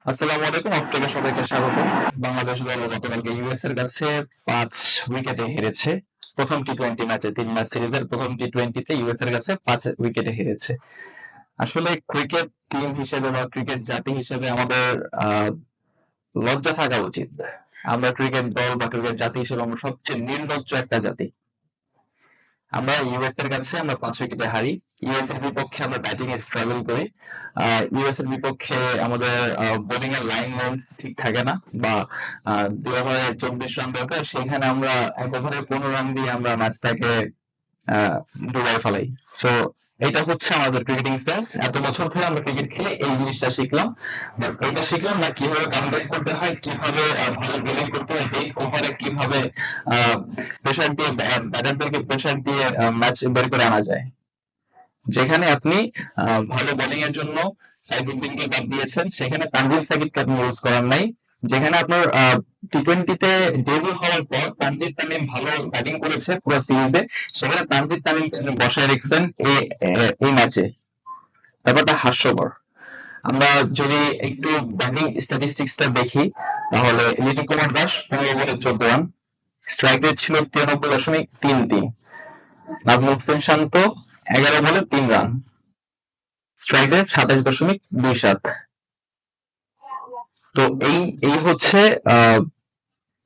আসসালামু আলাইকুম, আপনাদের সবাইকে স্বাগতম। বাংলাদেশ দল গতকালকে ইউএস এর কাছে 5 উইকেটে হেরেছে। প্রথম টি-টোয়েন্টি ম্যাচে 3 ম্যাচ সিরিজের প্রথম টি-টোয়েন্টিতে ইউএস এর কাছে 5 উইকেটে হেরেছে। আসলে ক্রিকেট টিম হিসেবে বা ক্রিকেট জাতি হিসেবে আমাদের লজ্জা থাকা উচিত। আমরা ক্রিকেট দল বা ক্রিকেট জাতি হিসেবে আমরা সবচেয়ে নির্লজ্জ একটা জাতি। আমরা ইউএস এর কাছে আমরা 5 উইকেটে হারি। ইউএস এর বিপক্ষে আমরা ব্যাটিং এ স্ট্রাগল করি। ইউএস এর বিপক্ষে আমাদের বোলিং এর লাইন লেন্থ ঠিক থাকে না, বা 2 ওভারে 24 রান দরকার, সেখানে আমরা 1 ওভারে 15 রান দিয়ে আমরা ম্যাচটাকে ডুবাই ফেলাই। সো এটা হচ্ছে আমাদের ক্রিকেটিং সেন্স। এত বছর ধরে আমরা ক্রিকেট খেলে এই জিনিসটা শিখলাম, বাট এটা শিখলাম না কিভাবে কামব্যাক করতে হয়, কিভাবে ভালো বোলিং করতে হয়, 8 ওভারে কিভাবে প্রেসার দিয়ে ব্যাটারদেরকে প্রেসার দিয়ে ম্যাচ বের করে আনা যায়। যেখানে আপনি ভালো বোলিং এর জন্য সাইফুদ্দিনকে বাদ দিয়েছেন, সেখানে তানজিম সাকিবকে আপনি ইউজ করার নাই। যেখানে আপনার টি-টোয়েন্টিতে ডেবিউ হওয়ার পর তানজিদ তামিম ভালো ব্যাটিং করেছে পুরো সিরিজে, সেখানে তানজিদ তামিম বসায় রেখেছেন এই ম্যাচে। ব্যাপারটা হাস্যকর। আমরা যদি একটু ব্যাটিং স্ট্যাটিস্টিক্সটা দেখি, তাহলে লিটন কুমার দাস 15 বলে 14 রান, স্ট্রাইক রেট ছিল 93.33। নাজমুল হোসেন শান্ত 11 বলে 3 রান, স্ট্রাইক রেট 27.27। তো এই হচ্ছে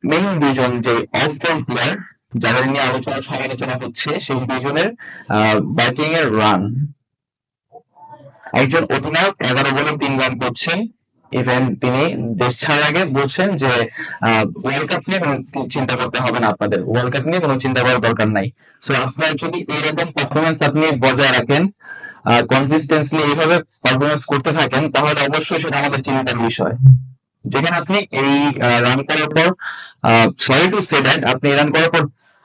মেইন দুইজন যে অফ ফ্রন্ট প্লেয়ার যাদের নিয়ে সমালোচনা হচ্ছে, সেই দুইজনের ব্যাটিং এর রান। একজন অধিনায়ক 11 বলে 3 রান করছেন, ইভেন তিনি দেশ ছাড়ার আগে বলছেন যে ওয়ার্ল্ড কাপ নিয়ে কোনো চিন্তা করতে হবে না, আপনাদের ওয়ার্ল্ড কাপ নিয়ে কোনো চিন্তা করার দরকার নাই। সো আপনার যদি এইরকম পারফরমেন্স আপনি বজায় রাখেন, কনসিস্টেন্সলি এইভাবে পারফরমেন্স করতে থাকেন, তাহলে অবশ্যই সেটা আমাদের চিন্তার বিষয়। যেখানে আপনি এই রান করার পর, সরি টু সে দ্যাট, আপনি রান করার পর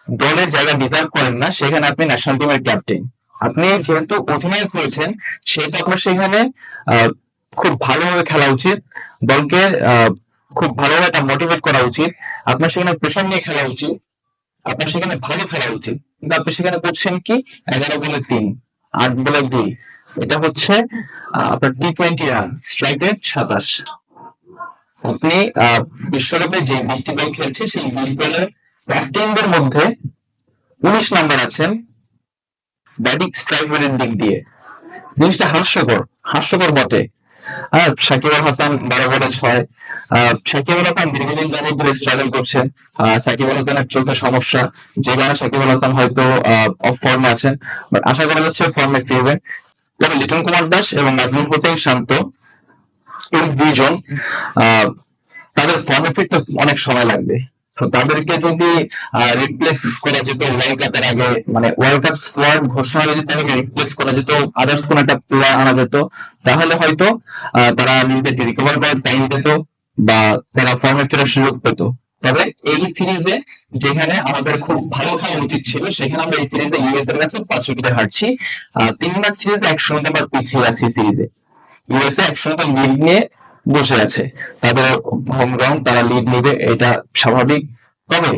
দলের জায়গা ডিজার্ভ করেন না, সেখানে আপনি ন্যাশনাল টিমের ক্যাপ্টেন, আপনি যেহেতু অধিনায়ক হয়েছেন, সেহেতু আপনার সেখানে খুব ভালোভাবে খেলা উচিত, দলকে খুব ভালোভাবে এটা মোটিভেট করা উচিত, আপনার সেখানে প্রেশার নিয়ে খেলা উচিত, আপনার সেখানে ভালো খেলা উচিত। কিন্তু আপনি সেখানে করছেন কি 11 বলে 3, 8 বলে 2। এটা হচ্ছে আপনার টি-টোয়েন্টি রান, স্ট্রাইক রেট 27। আপনি বিশ্বকাপে যে 20টি দল খেলছে, সেই 20 দলের ক্যাপ্টেনদের মধ্যে 19 নাম্বার আছেন ব্যাটিং স্ট্রাইক রেটের দিক দিয়ে। জিনিসটা হাস্যকর বটে। সাকিব আল হাসান 12 বলে 6। সাকিব আল হাসান দীর্ঘদিন যাবত ধরে স্ট্রাগল করছেন। সাকিব আল হাসানের চোখে সমস্যা, যে কারণে সাকিব আল হাসান হয়তো অফ ফর্মে আছেন, বাট আশা করা যাচ্ছে ফর্মে ফিরবেন। তবে লিটন কুমার দাস এবং নাজমুল হোসেন শান্ত, এই দুইজন তাদের ফর্মে ফিরতে অনেক সময় লাগবে। তো তাদেরকে যদি রিপ্লেস করা যেত ওয়ার্ল্ড কাপের আগে, মানে ওয়ার্ল্ড কাপ স্কোয়াড ঘোষণা হলে যদি তাদেরকে রিপ্লেস করা যেত, আদার্স কোন একটা প্লেয়ার আনা যেত, তাহলে হয়তো তারা নিজেদেরকে রিকভার করার টাইম পেত, বা তারা ফর্মে ফেরার সুযোগ পেত। তবে এই সিরিজে যেখানে আমাদের খুব ভালো খেলা উচিত ছিল, সেখানে আমরা এই সিরিজে ইউএস এর কাছে 5 উইকেটে হারছি। 3 ম্যাচ সিরিজে 1-0 আমরা পিছিয়ে আছি সিরিজে। ইউএসএ 1-0 লিড নিয়ে বসে আছে, তাদের হোম গ্রাউন্ড, তারা লিড নিবে, এটা স্বাভাবিক। তবে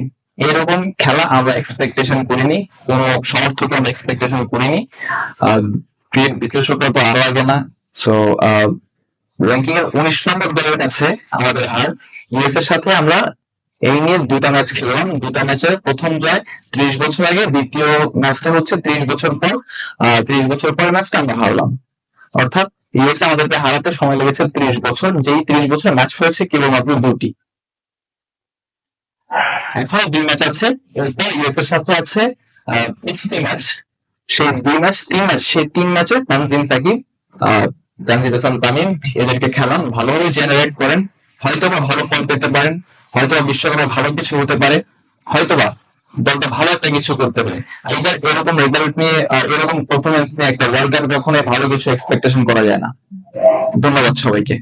এরকম খেলা আমরা এক্সপেকটেশন করিনি, কোন সমর্থককে আমরা এক্সপেকটেশন করিনি, ক্রিকেট বিশ্লেষকরা তো আরো আগে না। সো র্যাঙ্কিং এর 19 নম্বর দলের কাছে আমাদের হার। ইউএস এর সাথে আমরা এই নিয়ে 2টা ম্যাচ খেললাম, 2টা ম্যাচের প্রথম জয় 30 বছর আগে, দ্বিতীয় ম্যাচটা হচ্ছে 30 বছর পর। 30 বছর পর ম্যাচটা আমরা হারলাম, অর্থাৎ ইউএসএ আমাদেরকে হারাতে সময় লেগেছে 30 বছর, যেই 30 বছর ম্যাচ হয়েছে কেবলমাত্র 2টি। এখন 2 ম্যাচ আছে, এরপর ইউএস এর সাথে আছে 25টি ম্যাচ। সেই 2 ম্যাচ 3 ম্যাচ, সেই 3 ম্যাচে তানজিম সাকিব, তানজিদ হাসান তামিম এদেরকে খেলান, ভালোভাবে জেনারেট করেন, হয়তোবা ভালো ফল পেতে পারেন, হয়তোবা বিশ্বকাপে ভালো কিছু হতে পারে, হয়তোবা দলটা ভালো একটা কিছু করতে পারে। এইবার এরকম রেজাল্ট নিয়ে, এরকম পারফরমেন্স নিয়ে একটা ওয়ার্ল্ড কাপ কখনোই ভালো কিছু এক্সপেকটেশন করা যায় না। ধন্যবাদ সবাইকে।